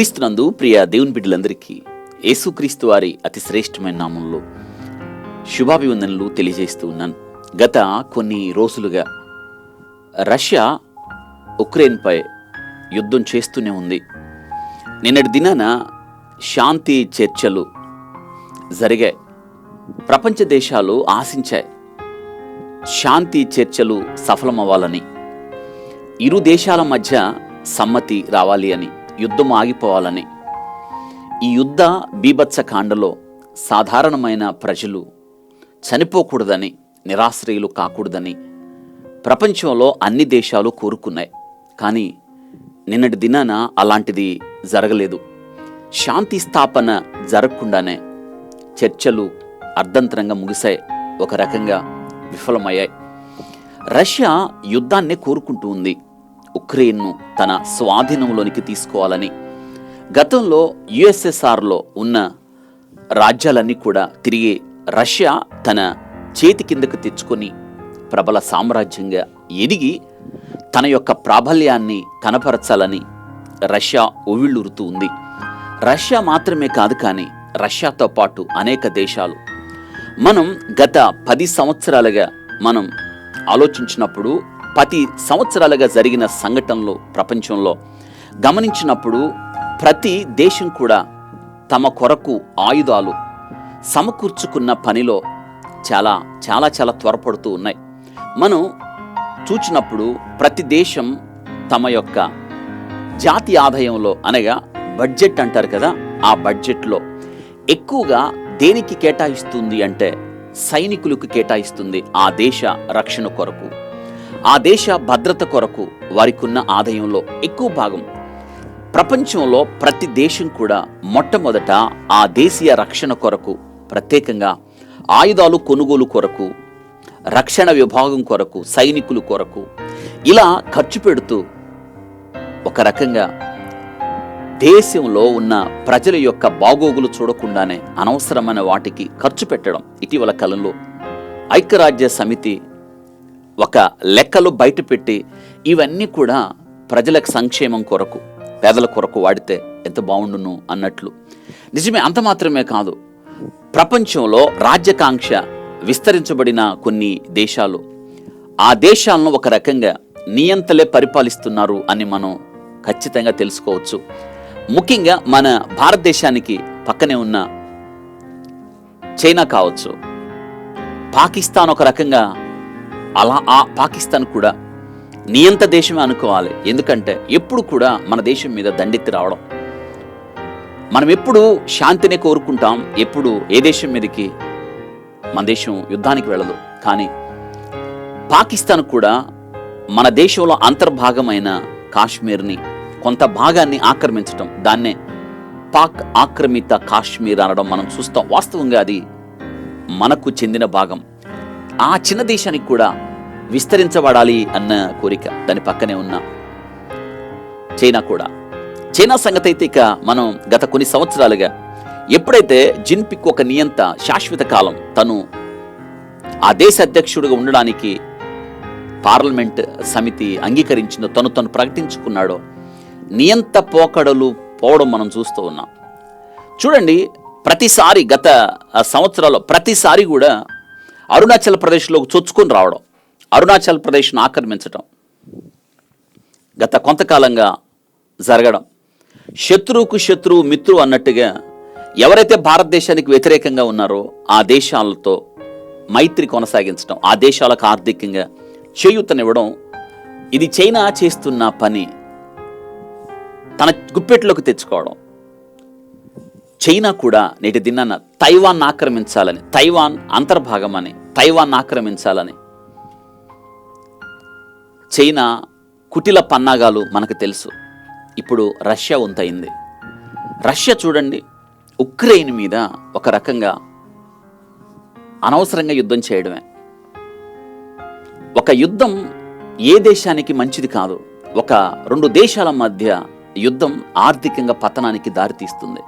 క్రీస్తునందు ప్రియ దేవుని బిడ్డలందరికీ యేసుక్రీస్తు వారి అతి శ్రేష్టమైన నామంలో శుభాభివందనలు తెలియజేస్తూ ఉన్నాను. గత కొన్ని రోజులుగా రష్యా ఉక్రెయిన్పై యుద్ధం చేస్తూనే ఉంది. నిన్నటి దినాన శాంతి చర్చలు జరిగాయి. ప్రపంచ దేశాలు ఆశించాయి శాంతి చర్చలు సఫలమవ్వాలని, ఇరు దేశాల మధ్య సమ్మతి రావాలి అని, యుద్ధం ఆగిపోవాలని. ఈ యుద్ధ బీభత్స కాండలో సాధారణమైన ప్రజలు చనిపోకూడదని, నిరాశ్రయులు కాకూడదని ప్రపంచంలో అన్ని దేశాలు కోరుకున్నాయి. కానీ నిన్నటి దినాన అలాంటిది జరగలేదు. శాంతి స్థాపన జరగకుండానే చర్చలు అర్ధంతరంగా ముగిశాయి, ఒక రకంగా విఫలమయ్యాయి. రష్యా యుద్ధాన్నే కోరుకుంటూ ఉంది, ఉక్రెయిన్ను తన స్వాధీనంలోనికి తీసుకోవాలని. గతంలో యుఎస్ఎస్ఆర్లో ఉన్న రాజ్యాలన్నీ కూడా తిరిగి రష్యా తన చేతి కిందకు తెచ్చుకొని ప్రబల సామ్రాజ్యంగా ఎదిగి తన యొక్క ప్రాబల్యాన్ని కనపరచాలని రష్యా ఉవ్విళ్ళూరుతూ ఉంది. రష్యా మాత్రమే కాదు, కానీ రష్యాతో పాటు అనేక దేశాలు. మనం గత 10 సంవత్సరాలుగా మనం ఆలోచించినప్పుడు, 10 సంవత్సరాలుగా జరిగిన సంఘటనలు ప్రపంచంలో గమనించినప్పుడు, ప్రతి దేశం కూడా తమ కొరకు ఆయుధాలు సమకూర్చుకున్న పనిలో చాలా చాలా చాలా త్వరపడుతూ ఉన్నాయి. మనం చూచినప్పుడు ప్రతి దేశం తమ యొక్క జాతీయ ఆదాయంలో, అనగా బడ్జెట్ అంటారు కదా, ఆ బడ్జెట్లో ఎక్కువగా దేనికి కేటాయిస్తుంది అంటే సైనికులకు కేటాయిస్తుంది. ఆ దేశ రక్షణ కొరకు, ఆ దేశ భద్రత కొరకు వారికి ఉన్న ఆదాయంలో ఎక్కువ భాగం. ప్రపంచంలో ప్రతి దేశం కూడా మొట్టమొదట ఆ దేశీయ రక్షణ కొరకు, ప్రత్యేకంగా ఆయుధాలు కొనుగోలు కొరకు, రక్షణ విభాగం కొరకు, సైనికుల కొరకు ఇలా ఖర్చు పెడుతూ ఒక రకంగా దేశంలో ఉన్న ప్రజల యొక్క బాగోగులు చూడకుండానే అనవసరమైన వాటికి ఖర్చు పెట్టడం. ఇటీవల కాలంలో ఐక్యరాజ్య సమితి ఒక లెక్కలు బయటపెట్టి ఇవన్నీ కూడా ప్రజలకు సంక్షేమం కొరకు, పేదల కొరకు వాడితే ఎంత బాగుండును అన్నట్లు. నిజమే, అంత మాత్రమే కాదు, ప్రపంచంలో రాజ్యాకాంక్ష విస్తరించబడిన కొన్ని దేశాలు, ఆ దేశాలను ఒక రకంగా నియంతలే పరిపాలిస్తున్నారు అని మనం ఖచ్చితంగా తెలుసుకోవచ్చు. ముఖ్యంగా మన భారతదేశానికి పక్కనే ఉన్న చైనా కావచ్చు, పాకిస్తాన్ ఒక రకంగా అలా. ఆ పాకిస్తాన్ కూడా నియంత దేశమే అనుకోవాలి. ఎందుకంటే ఎప్పుడు కూడా మన దేశం మీద దండెత్తి రావడం. మనం ఎప్పుడు శాంతినే కోరుకుంటాం, ఎప్పుడు ఏ దేశం మీదకి మన దేశం యుద్ధానికి వెళ్ళదు. కానీ పాకిస్తాన్ కూడా మన దేశంలో అంతర్భాగమైన కాశ్మీర్ని, కొంత భాగాన్ని ఆక్రమించడం, దాన్నే పాక్ ఆక్రమిత కాశ్మీర్ అనడం మనం చూస్తాం. వాస్తవంగా అది మనకు చెందిన భాగం. ఆ చిన్న దేశానికి కూడా విస్తరించబడాలి అన్న కోరిక. దాని పక్కనే ఉన్న చైనా కూడా. చైనా సంగతి అయితే ఇక మనం గత కొన్ని సంవత్సరాలుగా, ఎప్పుడైతే జిన్పింగ్ ఒక నియంత శాశ్వత కాలం తను ఆ దేశ అధ్యక్షుడిగా ఉండడానికి పార్లమెంట్ సమితి అంగీకరించిందో, తను ప్రకటించుకున్నాడో, నియంత పోకడలు పోవడం మనం చూస్తూ ఉన్నాం. చూడండి, ప్రతిసారి గత సంవత్సరాల్లో ప్రతిసారి కూడా అరుణాచల్ ప్రదేశ్లోకి చొచ్చుకొని రావడం, అరుణాచల్ ప్రదేశ్ను ఆక్రమించడం గత కొంతకాలంగా జరగడం. శత్రువుకు శత్రువు మిత్రువు అన్నట్టుగా ఎవరైతే భారతదేశానికి వ్యతిరేకంగా ఉన్నారో ఆ దేశాలతో మైత్రి కొనసాగించడం, ఆ దేశాలకు ఆర్థికంగా చేయూతనివ్వడం, ఇది చైనా చేస్తున్న పని. తన గుప్పెట్లోకి తెచ్చుకోవడం. చైనా కూడా నేటి దినాన తైవాన్ ఆక్రమించాలని, తైవాన్ అంతర్భాగమని, తైవాన్ ఆక్రమించాలని చైనా కుటిల పన్నాగాలు మనకు తెలుసు. ఇప్పుడు రష్యా వంతయింది. రష్యా చూడండి, ఉక్రెయిన్ మీద ఒక రకంగా అనవసరంగా యుద్ధం చేయడమే. ఒక యుద్ధం ఏ దేశానికి మంచిది కాదు. ఒక 2 దేశాల మధ్య యుద్ధం ఆర్థికంగా పతనానికి దారితీస్తుంది.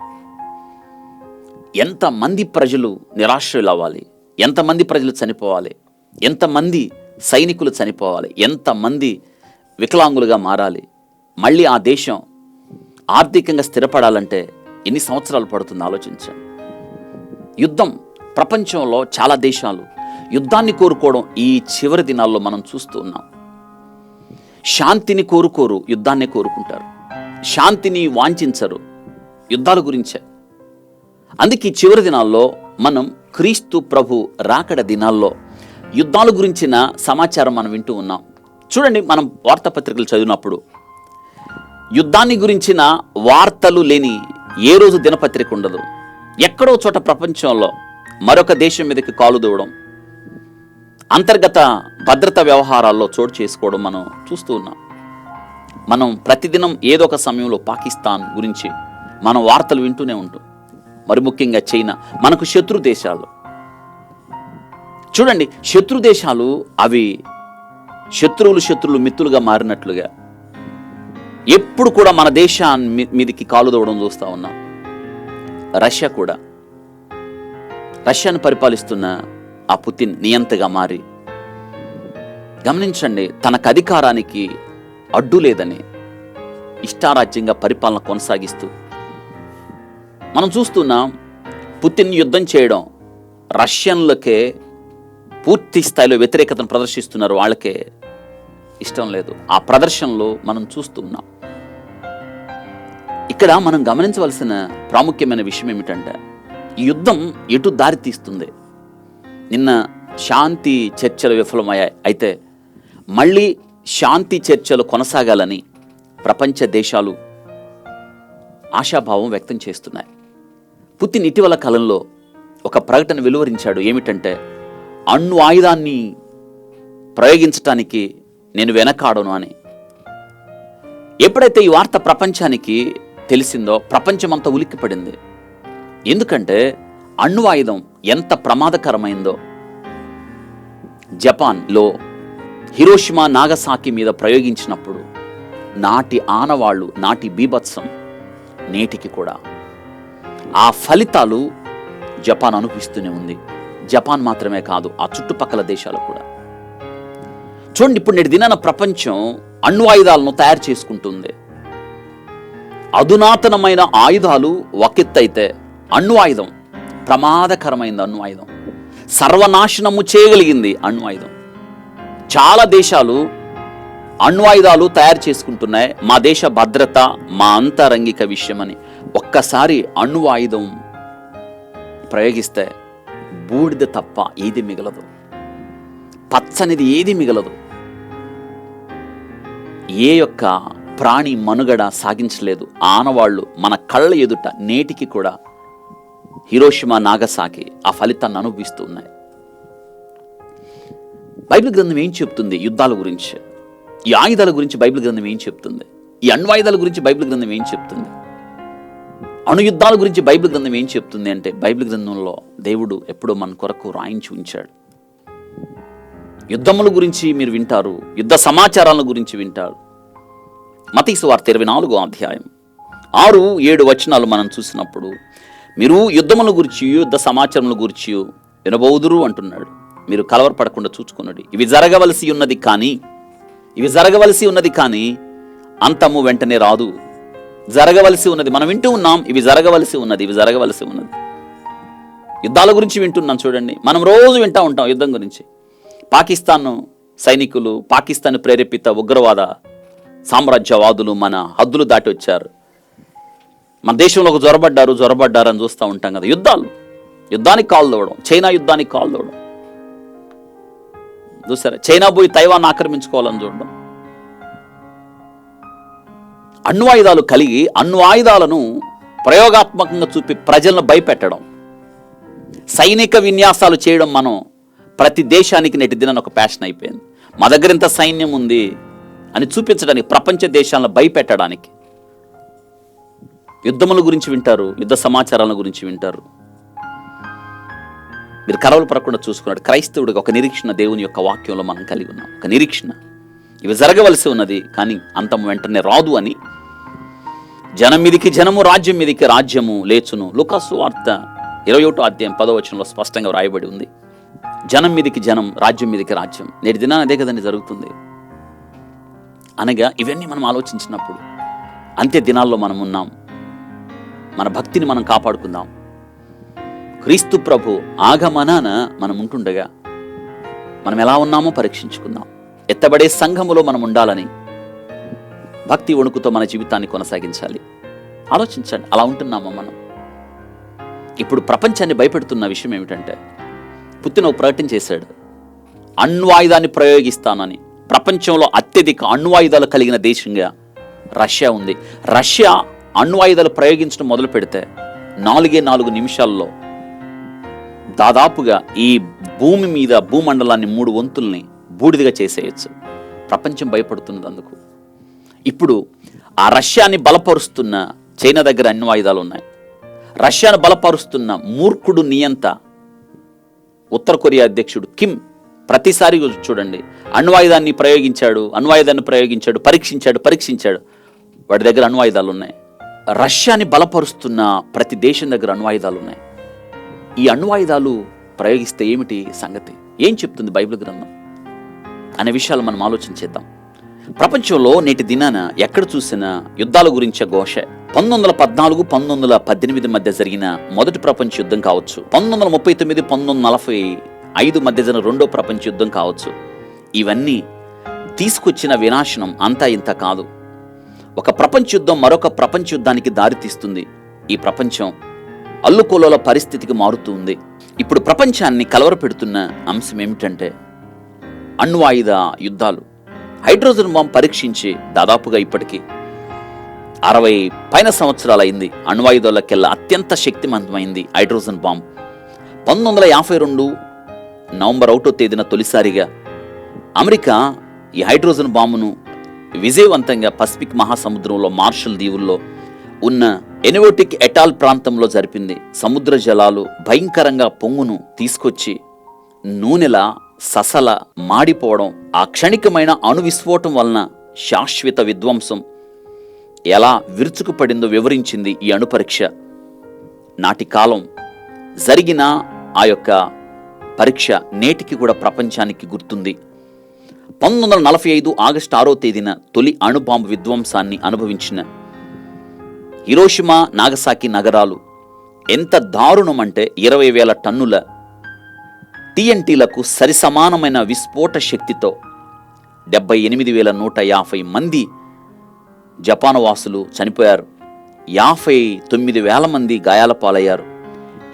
ఎంతమంది ప్రజలు నిరాశ్రయులు అవ్వాలి, ఎంతమంది ప్రజలు చనిపోవాలి, ఎంతమంది సైనికులు చనిపోవాలి, ఎంతమంది వికలాంగులుగా మారాలి, మళ్ళీ ఆ దేశం ఆర్థికంగా స్థిరపడాలంటే ఎన్ని సంవత్సరాలు పడుతుందో ఆలోచించండి. యుద్ధం, ప్రపంచంలో చాలా దేశాలు యుద్ధాన్ని కోరుకోవడం ఈ చివరి దినాల్లో మనం చూస్తూ ఉన్నాం. శాంతిని కోరుకోరు, యుద్ధాన్ని కోరుకుంటారు. శాంతిని వాంఛించరు, యుద్ధాల గురించే. అందుకే ఈ చివరి దినాల్లో మనం క్రీస్తు ప్రభు రాకడ దినాల్లో యుద్ధాల గురించిన సమాచారం మనం వింటూ ఉన్నాం. చూడండి, మనం వార్తాపత్రికలు చదివినప్పుడు యుద్ధాన్ని గురించిన వార్తలు లేని ఏ రోజు దినపత్రిక ఉండదు. ఎక్కడో చోట ప్రపంచంలో మరొక దేశం మీదకి కాలు దూవడం, అంతర్గత భద్రతా వ్యవహారాల్లో చోటు చేసుకోవడం మనం చూస్తూ ఉన్నాం. మనం ప్రతిదినం ఏదో ఒక సమయంలో పాకిస్తాన్ గురించి మనం వార్తలు వింటూనే ఉంటాం. మరి ముఖ్యంగా చైనా మనకు శత్రు దేశాలు. చూడండి, శత్రు దేశాలు అవి శత్రువులు మిత్రులుగా మారినట్లుగా ఎప్పుడు కూడా మన దేశాన్ని మీదకి కాలు దూవడం చూస్తూ ఉన్నాం. రష్యా కూడా, రష్యాను పరిపాలిస్తున్న ఆ పుతిన్ నియంతగా మారి, గమనించండి, తనకు అధికారానికి అడ్డు లేదని ఇష్టారాజ్యంగా పరిపాలన కొనసాగిస్తూ మనం చూస్తున్నాం. పుతిన్ యుద్ధం చేయడం రష్యన్లకే పూర్తి స్థాయిలో వ్యతిరేకతను ప్రదర్శిస్తున్నారు. వాళ్ళకే ఇష్టం లేదు. ఆ ప్రదర్శనలో మనం చూస్తూ ఉన్నాం. ఇక్కడ మనం గమనించవలసిన ప్రాముఖ్యమైన విషయం ఏమిటంటే, ఈ యుద్ధం ఎటు దారి తీస్తుంది. నిన్న శాంతి చర్చలు విఫలమయ్యాయి. అయితే మళ్ళీ శాంతి చర్చలు కొనసాగాలని ప్రపంచ దేశాలు ఆశాభావం వ్యక్తం చేస్తున్నాయి. పుతిన్ ఇటీవల కాలంలో ఒక ప్రకటన వెలువరించాడు. ఏమిటంటే, అణు ఆయుధాన్ని ప్రయోగించటానికి నేను వెనకాడను అని. ఎప్పుడైతే ఈ వార్త ప్రపంచానికి తెలిసిందో ప్రపంచమంతా ఉలిక్కిపడింది. ఎందుకంటే అణు ఆయుధం ఎంత ప్రమాదకరమైందో. జపాన్లో హిరోషిమా నాగసాకి మీద ప్రయోగించినప్పుడు నాటి ఆనవాళ్లు, నాటి బీభత్సం నేటికి కూడా ఆ ఫలితాలు జపాన్ అనుభవిస్తూనే ఉంది. జపాన్ మాత్రమే కాదు, ఆ చుట్టుపక్కల దేశాలు కూడా. చూడండి, ఇప్పుడు నేటి దినాన ప్రపంచం అణు ఆయుధాలను తయారు చేసుకుంటుంది. అధునాతనమైన ఆయుధాలు ఒకెత్తైతే అణు ఆయుధం ప్రమాదకరమైంది. అణు ఆయుధం సర్వనాశనము చేయగలిగింది. అణు ఆయుధం చాలా దేశాలు అణు ఆయుధాలు తయారు చేసుకుంటున్నాయి. మా దేశ భద్రత మా అంతరంగిక విషయమని. ఒక్కసారి అణు ఆయుధం ప్రయోగిస్తే బూడిద తప్ప ఏది మిగలదు, పచ్చనిది ఏది మిగలదు. ఏ యొక్క ప్రాణి మనుగడ సాగించలేదు. ఆనవాళ్లు మన కళ్ళ ఎదుట నేటికి కూడా హిరోషిమా నాగసాకి ఆ ఫలితాన్ని అనుభవిస్తూ ఉన్నాయి. బైబిల్ గ్రంథం ఏం చెప్తుంది యుద్ధాల గురించి? ఈ ఆయుధాల గురించి బైబిల్ గ్రంథం ఏం చెప్తుంది? ఈ అణ్వాయుధాల గురించి బైబిల్ గ్రంథం ఏం చెప్తుంది? అణుయుద్ధాల గురించి బైబిల్ గ్రంథం ఏం చెప్తుంది అంటే, బైబిల్ గ్రంథంలో దేవుడు ఎప్పుడో మన కొరకు రాయించి ఉంచాడు. యుద్ధముల గురించి మీరు వింటారు, యుద్ధ సమాచారాల గురించి వింటారు. మత్తయి సువార్త 24వ అధ్యాయం 6-7 వచనాలు మనం చూసినప్పుడు, మీరు యుద్ధముల గురించి యుద్ధ సమాచారముల గురించి వినబోదురు అంటున్నాడు. మీరు కలవరపడకుండా చూచుకున్నది. ఇవి జరగవలసి ఉన్నది కానీ అంతము వెంటనే రాదు. జరగవలసి ఉన్నది మనం వింటూ ఉన్నాం. ఇవి జరగవలసి ఉన్నది. యుద్ధాల గురించి వింటున్నాం. చూడండి, మనం రోజు వింటూ ఉంటాం యుద్ధం గురించి. పాకిస్తాన్ సైనికులు, పాకిస్తాన్ ప్రేరేపిత ఉగ్రవాద సామ్రాజ్యవాదులు మన హద్దులు దాటి వచ్చారు, మన దేశంలోకి జొరబడ్డారు అని చూస్తూ ఉంటాం కదా. యుద్ధానికి కాలు తవ్వడం, చైనా యుద్ధానికి కాలు తవ్వడం చూసారా? చైనా పోయి తైవాన్ ఆక్రమించుకోవాలని చూడడం. అణు ఆయుధాలు కలిగి అణు ఆయుధాలను ప్రయోగాత్మకంగా చూపి ప్రజలను భయపెట్టడం, సైనిక విన్యాసాలు చేయడం మనం ప్రతి దేశానికి నేటి దినాన ఒక ప్యాషన్ అయిపోయింది. మా దగ్గర ఇంత సైన్యం ఉంది అని చూపించడానికి, ప్రపంచ దేశాలను భయపెట్టడానికి. యుద్ధముల గురించి వింటారు, యుద్ధ సమాచారాల గురించి వింటారు. మీరు కలవలు పడకుండా చూసుకున్నాడు. క్రైస్తవుడిగా ఒక నిరీక్షణ దేవుని యొక్క వాక్యంలో మనం కలిగి ఉన్నాం. ఒక నిరీక్షణ, ఇవి జరగవలసి ఉన్నది కానీ అంతం వెంటనే రాదు అని. జనం మీదికి జనము, రాజ్యం మీదికి రాజ్యము లేచును. లూకాసు వార్త 21వ అధ్యాయం 10వ వచనంలో స్పష్టంగా రాయబడి ఉంది. జనం మీదికి జనం, రాజ్యం మీదికి రాజ్యం. నేటి దినాన అదే కదండి జరుగుతుంది. అనగా ఇవన్నీ మనం ఆలోచించినప్పుడు అంత్య దినాల్లో మనం ఉన్నాం. మన భక్తిని మనం కాపాడుకుందాం. క్రీస్తు ప్రభు ఆగమనాన మనం ఉంటుండగా మనం ఎలా ఉన్నామో పరీక్షించుకుందాం. ఎత్తబడే సంఘములో మనం ఉండాలని భక్తి వణుకుతో మన జీవితాన్ని కొనసాగించాలి. ఆలోచించండి, అలా ఉంటున్నామా మనం? ఇప్పుడు ప్రపంచాన్ని భయపెడుతున్న విషయం ఏమిటంటే, పుతిన్ ఒక ప్రకటన చేశాడు, అణ్వాయుధాన్ని ప్రయోగిస్తానని. ప్రపంచంలో అత్యధిక అణ్వాయుధాలు కలిగిన దేశంగా రష్యా ఉంది. రష్యా అణ్వాయుధాలు ప్రయోగించడం మొదలు పెడితే 4 నిమిషాల్లో దాదాపుగా ఈ భూమి మీద భూమండలాన్ని 3 వంతుల్ని బూడిదగా చేసేయచ్చు. ప్రపంచం భయపడుతున్నది అందుకు. ఇప్పుడు ఆ రష్యాని బలపరుస్తున్న చైనా దగ్గర అణ్వాయుధాలు ఉన్నాయి. రష్యాను బలపరుస్తున్న మూర్ఖుడు నియంత ఉత్తర కొరియా అధ్యక్షుడు కిమ్ ప్రతిసారి చూడండి అణ్వాయుధాన్ని ప్రయోగించాడు, పరీక్షించాడు. వాడి దగ్గర అణ్వాయుధాలు ఉన్నాయి. రష్యాని బలపరుస్తున్న ప్రతి దేశం దగ్గర అణ్వాయుధాలు ఉన్నాయి. ఈ అణ్వాయుధాలు ప్రయోగిస్తే ఏమిటి సంగతి? ఏం చెప్తుంది బైబిల్ గ్రంథం అనే విషయాలు మనం ఆలోచించేద్దాం. ప్రపంచంలో నేటి దినాన ఎక్కడ చూసినా యుద్ధాల గురించే ఘోష. 1914-1918 మధ్య జరిగిన మొదటి ప్రపంచ యుద్ధం కావచ్చు, 1939-1945 మధ్య జరిగిన రెండో ప్రపంచ యుద్ధం కావచ్చు, ఇవన్నీ తీసుకొచ్చిన వినాశనం అంతా ఇంత కాదు. ఒక ప్రపంచ యుద్ధం మరొక ప్రపంచ యుద్ధానికి దారితీస్తుంది. ఈ ప్రపంచం అల్లుకోలోల పరిస్థితికి మారుతూ ఉంది. ఇప్పుడు ప్రపంచాన్ని కలవరపెడుతున్న అంశం ఏమిటంటే అణ్వాయుధ యుద్ధాలు. హైడ్రోజన్ బాంబ్ పరీక్షించి దాదాపుగా ఇప్పటికీ 60 పైన సంవత్సరాలు అయింది. అణ్వాయుధాలకెల్లా అత్యంత శక్తివంతమైంది హైడ్రోజన్ బాంబ్. 1952 నవంబర్ 1వ తేదీన తొలిసారిగా అమెరికా ఈ హైడ్రోజన్ బాంబును విజయవంతంగా పసిఫిక్ మహాసముద్రంలో మార్షల్ దీవుల్లో ఉన్న ఎనోటిక్ ఎటాల్ ప్రాంతంలో జరిపింది. సముద్ర జలాలు భయంకరంగా పొంగును తీసుకొచ్చి నూనెలా ససల మాడిపోవడం, ఆ క్షణికమైన అణు విస్ఫోటం వలన శాశ్వత విధ్వంసం ఎలా విరుచుకుపడిందో వివరించింది ఈ అణు పరీక్ష. నాటి కాలం జరిగిన ఆ యొక్క పరీక్ష నేటికి కూడా ప్రపంచానికి గుర్తుంది. 1945 ఆగస్టు 6వ తేదీన తొలి అణుబాంబు విధ్వంసాన్ని అనుభవించిన హిరోషిమా, నాగసాకి నగరాలు ఎంత దారుణమంటే 20,000 టన్నుల టీఎన్టీలకు సరిసమానమైన విస్ఫోట శక్తితో 78,150 మంది జపాన్ వాసులు చనిపోయారు. 59,000 మంది గాయాల పాలయ్యారు.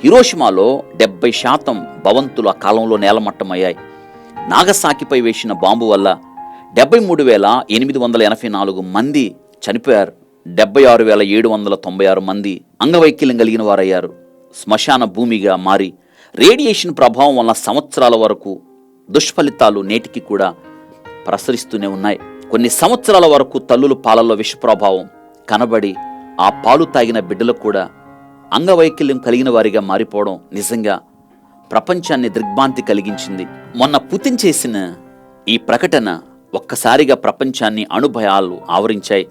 హిరోషిమాలో 70% భవంతులు ఆ కాలంలో నేలమట్టమయ్యాయి. నాగసాకిపై వేసిన బాంబు వల్ల 73,884 మంది చనిపోయారు. 76,796 మంది అంగవైకల్యం కలిగిన వారయ్యారు. శ్మశాన భూమిగా మారి రేడియేషన్ ప్రభావం వల్ల సంవత్సరాల వరకు దుష్ఫలితాలు నేటికి కూడా ప్రసరిస్తూనే ఉన్నాయి. కొన్ని సంవత్సరాల వరకు తల్లుల పాలల్లో విష ప్రభావం కనబడి ఆ పాలు తాగిన బిడ్డలకు కూడా అంగవైకల్యం కలిగిన వారిగా మారిపోవడం నిజంగా ప్రపంచాన్ని దిగ్భ్రాంతి కలిగించింది. మొన్న పుతిన్ చేసిన ఈ ప్రకటన ఒక్కసారిగా ప్రపంచాన్ని అణుభయాలు ఆవరించాయి.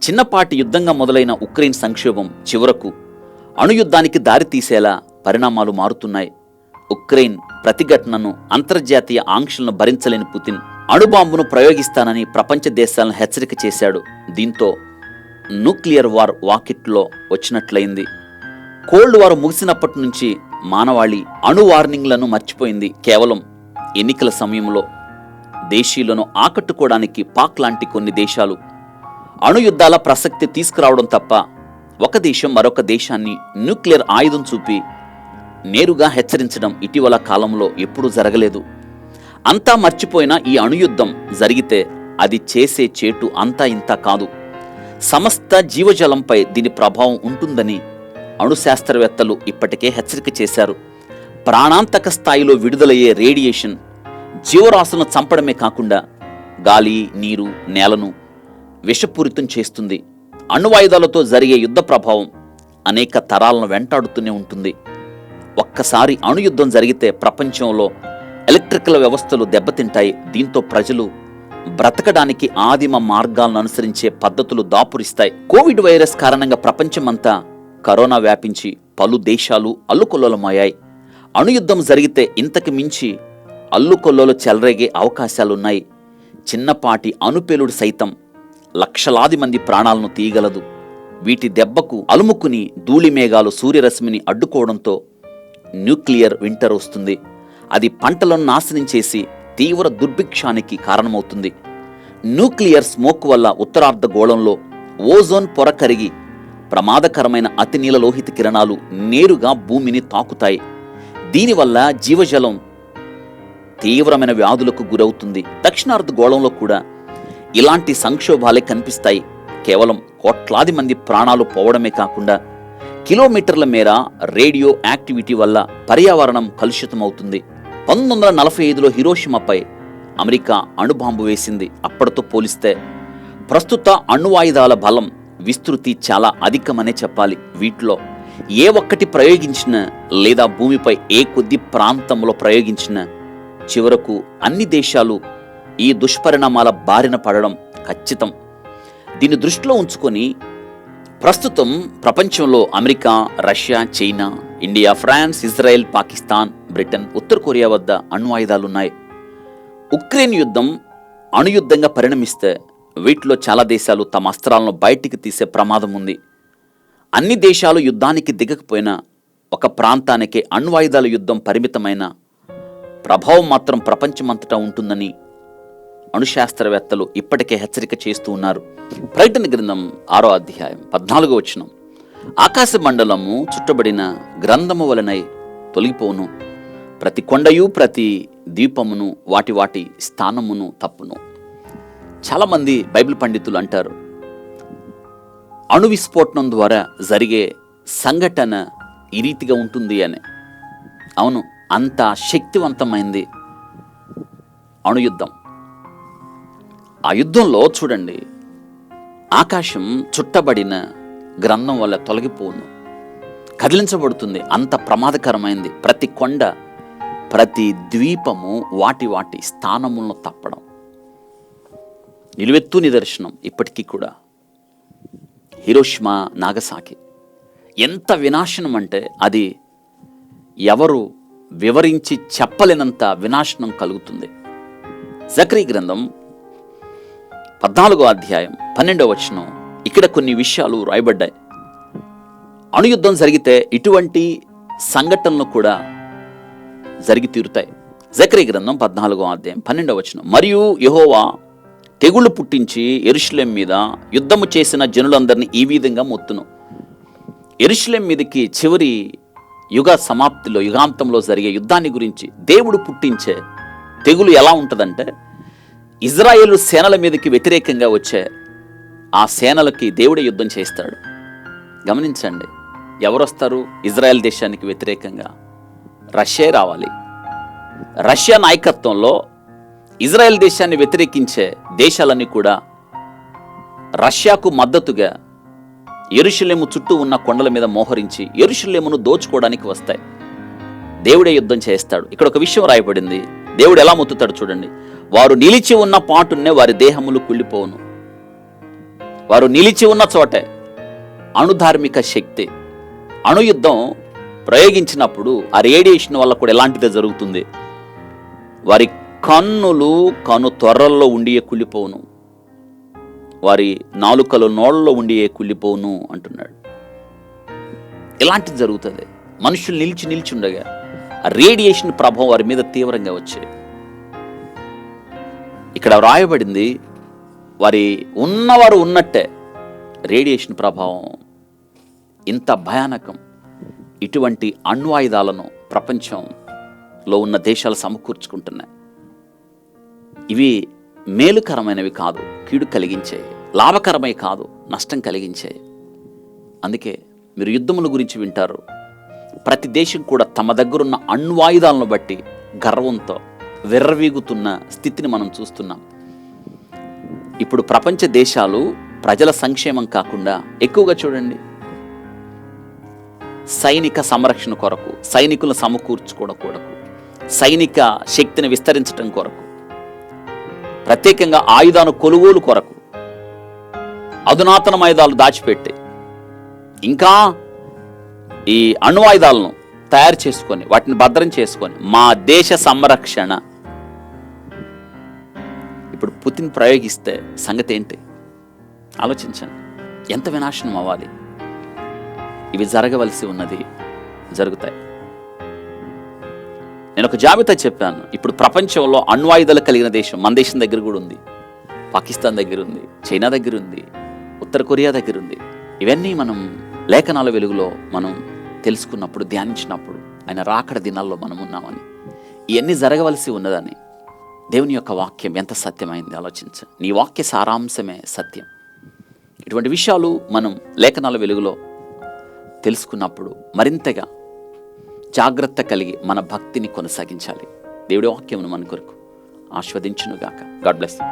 చిన్నపాటి యుద్ధంగా మొదలైన ఉక్రెయిన్ సంక్షోభం చివరకు అణుయుద్ధానికి దారితీసేలా పరిణామాలు మారుతున్నాయి. ఉక్రెయిన్ ప్రతిఘటనను, అంతర్జాతీయ ఆంక్షలను భరించలేని పుతిన్ అణుబాంబును ప్రయోగిస్తానని ప్రపంచ దేశాలను హెచ్చరిక చేశాడు. దీంతో న్యూక్లియర్ వార్ వాకిట్లో వచ్చినట్లయింది. కోల్డ్ వార్ ముగిసినప్పటి నుంచి మానవాళి అణు వార్నింగ్లను మర్చిపోయింది. కేవలం ఎన్నికల సమయంలో దేశీయులను ఆకట్టుకోవడానికి పాక్ లాంటి కొన్ని దేశాలు అణుయుద్ధాల ప్రసక్తి తీసుకురావడం తప్ప ఒక దేశం మరొక దేశాన్ని న్యూక్లియర్ ఆయుధం చూపి నేరుగా హెచ్చరించడం ఇటీవల కాలంలో ఎప్పుడూ జరగలేదు. అంతా మర్చిపోయిన ఈ అణుయుద్ధం జరిగితే అది చేసే చేటు అంతా ఇంత కాదు. సమస్త జీవజాలంపై దీని ప్రభావం ఉంటుందని అణు శాస్త్రవేత్తలు ఇప్పటికే హెచ్చరిక చేశారు. ప్రాణాంతక స్థాయిలో విడుదలయ్యే రేడియేషన్ జీవరాశులను చంపడమే కాకుండా గాలి, నీరు, నేలను విషపూరితం చేస్తుంది. అణువాయుధాలతో జరిగే యుద్ధ ప్రభావం అనేక తరాలను వెంటాడుతూనే ఉంటుంది. ఒక్కసారి అణుయుద్ధం జరిగితే ప్రపంచంలో ఎలక్ట్రికల్ వ్యవస్థలు దెబ్బతింటాయి. దీంతో ప్రజలు బ్రతకడానికి ఆదిమ మార్గాలను అనుసరించే పద్ధతులు దాపురిస్తాయి. కోవిడ్ వైరస్ కారణంగా ప్రపంచమంతా కరోనా వ్యాపించి పలు దేశాలు అల్లుకొల్లలమయ్యాయి. అణుయుద్ధం జరిగితే ఇంతకు మించి అల్లుకొల్లలు చెలరేగే అవకాశాలున్నాయి. చిన్నపాటి అణుపేలుడు సైతం లక్షలాది మంది ప్రాణాలను తీయగలదు. వీటి దెబ్బకు అలుముకుని ధూళి మేఘాలు సూర్యరశ్మిని అడ్డుకోవడంతో న్యూక్లియర్ వింటర్ వస్తుంది. అది పంటలను నాశనం చేసి తీవ్ర దుర్భిక్షానికి కారణమవుతుంది. న్యూక్లియర్ స్మోక్ వల్ల ఉత్తరార్ధ గోళంలో ఓజోన్ పొర కరిగి ప్రమాదకరమైన అతినీల లోహిత కిరణాలు నేరుగా భూమిని తాకుతాయి. దీనివల్ల జీవజలం తీవ్రమైన వ్యాధులకు గురవుతుంది. దక్షిణార్ధ గోళంలో కూడా ఇలాంటి సంక్షోభాలే కనిపిస్తాయి. కేవలం కోట్లాది మంది ప్రాణాలు పోవడమే కాకుండా కిలోమీటర్ల మేర రేడియో యాక్టివిటీ వల్ల పర్యావరణం కలుషితమవుతుంది. 1945లో హిరోషిమాపై అమెరికా అణుబాంబు వేసింది. అప్పటితో పోలిస్తే ప్రస్తుత అణువాయుధాల బలం విస్తృతి చాలా అధికమనే చెప్పాలి. వీటిలో ఏ ఒక్కటి ప్రయోగించినా లేదా భూమిపై ఏ కొద్ది ప్రాంతంలో ప్రయోగించినా చివరకు అన్ని దేశాలు ఈ దుష్పరిణామాల బారిన పడడం ఖచ్చితం. దీన్ని దృష్టిలో ఉంచుకొని ప్రస్తుతం ప్రపంచంలో America, Russia, China, India, France, Israel, Pakistan, Britain, ఉత్తర కొరియా వద్ద అణ్వాయుధాలున్నాయి. ఉక్రెయిన్ యుద్ధం అణుయుద్ధంగా పరిణమిస్తే వీటిలో చాలా దేశాలు తమ అస్త్రాలను బయటికి తీసే ప్రమాదం ఉంది. అన్ని దేశాలు యుద్ధానికి దిగకపోయినా ఒక ప్రాంతానికి అణ్వాయుధాల యుద్ధం పరిమితమైన ప్రభావం మాత్రం ప్రపంచమంతటా ఉంటుందని అణుశాస్త్రవేత్తలు ఇప్పటికే హెచ్చరిక చేస్తూ ఉన్నారు. ప్రకటన గ్రంథం 6వ అధ్యాయం 14వ వచనం, ఆకాశ మండలము చుట్టబడిన గ్రంథము వలనై తొలగిపోను, ప్రతి కొండయు ప్రతి ద్వీపమును వాటి వాటి స్థానమును తప్పును. చాలామంది బైబిల్ పండితులు అంటారు అణు విస్ఫోటనం ద్వారా జరిగే సంఘటన ఈ రీతిగా ఉంటుంది అని. అవును, అంత శక్తివంతమైంది అణుయుద్ధం. ఆ యుద్ధంలో చూడండి, ఆకాశం చుట్టబడిన గ్రంథం వల్ల తొలగిపోను, కదిలించబడుతుంది. అంత ప్రమాదకరమైంది. ప్రతి కొండ ప్రతి ద్వీపము వాటి వాటి స్థానములను తప్పడం నిలువెత్తు నిదర్శనం. ఇప్పటికీ కూడా హిరోషిమా, నాగసాకి ఎంత వినాశనం అంటే అది ఎవరు వివరించి చెప్పలేనంత వినాశనం కలుగుతుంది. జకరీ గ్రంథం 14వ అధ్యాయం 12వ వచనం, ఇక్కడ కొన్ని విషయాలు రాయబడ్డాయి. అణుయుద్ధం జరిగితే ఇటువంటి సంఘటనలు కూడా జరిగి తీరుతాయి. జకరీ గ్రంథం 14వ అధ్యాయం 12వ వచనం, మరియు యెహోవా తెగుళ్ళు పుట్టించి యెరూషలేము మీద యుద్ధము చేసిన జనులందరినీ ఈ విధంగా మొత్తును. యెరూషలేము మీదకి చివరి యుగ సమాప్తిలో, యుగాంతంలో జరిగే యుద్ధాన్ని గురించి దేవుడు పుట్టించే తెగులు ఎలా ఉంటుందంటే, ఇజ్రాయేలు సేనల మీదకి వ్యతిరేకంగా వచ్చే ఆ సేనలకి దేవుడే యుద్ధం చేస్తాడు. గమనించండి, ఎవరు వస్తారు ఇజ్రాయెల్ దేశానికి వ్యతిరేకంగా? రష్యా రావాలి. రష్యా నాయకత్వంలో ఇజ్రాయెల్ దేశాన్ని వ్యతిరేకించే దేశాలన్నీ కూడా రష్యాకు మద్దతుగా యెరూషలేము చుట్టూ ఉన్న కొండల మీద మోహరించి యెరూషలేమును దోచుకోవడానికి వస్తాయి. దేవుడే యుద్ధం చేస్తాడు. ఇక్కడ ఒక విషయం రాయబడింది. దేవుడు ఎలా మొత్తుతాడు చూడండి, వారు నిలిచి ఉన్న పాటున్నే వారి దేహములు కుళ్ళిపోవును. వారు నిలిచి ఉన్న చోటే అణుధార్మిక శక్తి, అణుయుద్ధం ప్రయోగించినప్పుడు ఆ రేడియేషన్ వల్ల కూడా ఎలాంటిదే జరుగుతుంది. వారి కన్నులు కను త్వరల్లో ఉండియే కుళ్ళిపోవును, వారి నాలుకలు నోళ్ళలో ఉండియే కుళ్ళిపోవును అంటున్నాడు. ఇలాంటిది జరుగుతుంది. మనుషులు నిలిచి ఉండగా ఆ రేడియేషన్ ప్రభావం వారి మీద తీవ్రంగా వచ్చే. ఇక్కడ వ్రాయబడింది, వారి ఉన్నవారు ఉన్నట్టే రేడియేషన్ ప్రభావం ఇంత భయానకం. ఇటువంటి అణ్వాయుధాలను ప్రపంచంలో ఉన్న దేశాలు సమకూర్చుకుంటున్నాయి. ఇవి మేలుకరమైనవి కాదు, కీడు కలిగించాయి. లాభకరమై కాదు, నష్టం కలిగించాయి. అందుకే మీరు యుద్ధముల గురించి వింటారు. ప్రతి దేశం కూడా తమ దగ్గరున్న అణ్వాయుధాలను బట్టి గర్వంతో విర్రవీగుతున్న స్థితిని మనం చూస్తున్నాం. ఇప్పుడు ప్రపంచ దేశాలు ప్రజల సంక్షేమం కాకుండా ఎక్కువగా చూడండి, సైనిక సంరక్షణ కొరకు, సైనికులను సమకూర్చుకోవడం కొరకు, సైనిక శక్తిని విస్తరించడం కొరకు, ప్రత్యేకంగా ఆయుధాను కొనుగోలు కొరకు అధునాతన ఆయుధాలు దాచిపెట్టి ఇంకా ఈ అణ్వాయుధాలను తయారు చేసుకొని వాటిని భద్రం చేసుకొని మా దేశ సంరక్షణ. ఇప్పుడు పుతిన్ ప్రయోగిస్తే సంగతి ఏంటి? ఆలోచించండి, ఎంత వినాశనం అవ్వాలి. ఇవి జరగవలసి ఉన్నది జరుగుతాయి. నేను ఒక జాబితా చెప్పాను. ఇప్పుడు ప్రపంచంలో అణ్వాయుధాలు కలిగిన దేశం మన దేశం దగ్గర కూడా ఉంది, పాకిస్తాన్ దగ్గర ఉంది, చైనా దగ్గర ఉంది, ఉత్తర కొరియా దగ్గర ఉంది. ఇవన్నీ మనం లేఖనాల వెలుగులో మనం తెలుసుకున్నప్పుడు, ధ్యానించినప్పుడు ఆయన రాకడ దినాల్లో మనం ఉన్నామని, ఇవన్నీ జరగవలసి ఉన్నదని దేవుని యొక్క వాక్యం ఎంత సత్యమైంది ఆలోచించు. నీ వాక్య సారాంశమే సత్యం. ఇటువంటి విషయాలు మనం లేఖనాల వెలుగులో తెలుసుకున్నప్పుడు మరింతగా జాగ్రత్త కలిగి మన భక్తిని కొనసాగించాలి. దేవుడి వాక్యమును మన కొరకు ఆస్వాదించునుగాక. God bless you.